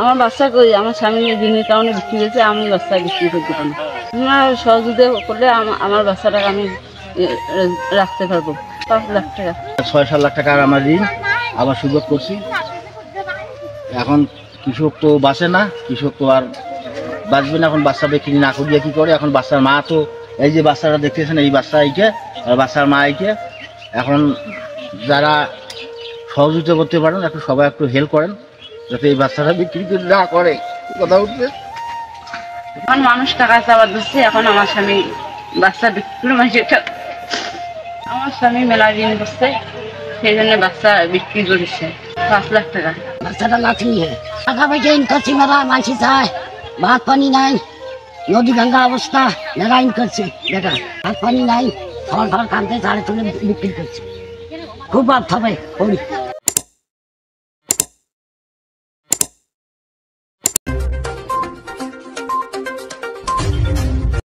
আমার বাচ্চা কই আমার স্বামী ঋণের কারণে বিক্রি হয়েছে, আমি বাচ্চা বিক্রি করতে পারি না। আপনার সহযোগিতা করলে আমার বাচ্চাটাকে আমি রাখতে পারবো। 5 লাখ টাকা 6-7 লাখ টাকার আমার ঋণ আবার সুযোগ করছি। এখন কৃষক তো বাঁচে না, কৃষক তো আর বাঁচবে না। এখন বাচ্চা বিক্রি না করিয়ে কি করে? এখন বাচ্চার মা তো এই যে বাচ্চাটা দেখতেছেন, এই বাচ্চা এইকে আর বাচ্চার মা এইকে। এখন যারা সহযোগিতা করতে পারেন একটু সবাই একটু হেল্প করেন যাতে এই বাচ্চাটা বিক্রি না করে। কথা উঠবে এখন মানুষ টাকা চাওয়ার দিচ্ছে, এখন আমার স্বামী বাচ্চা বিক্রি আমার স্বামী মেলা ঋণ করছে, সেই জন্য বাচ্চা বিক্রি করেছে 5 লাখ টাকা। বাচ্চাটা লাথি টাকা পয়সা ইন করছি, মেলা মানসি চায়, ভাত পানি নাই, নদী ভাঙ্গা অবস্থা, মেলা ইন করছে বেটা, ভাত পানি নাই, খাবার খাবার কানতে চাড়ে তুলে বিক্রি করছে। খুব ভাব হবে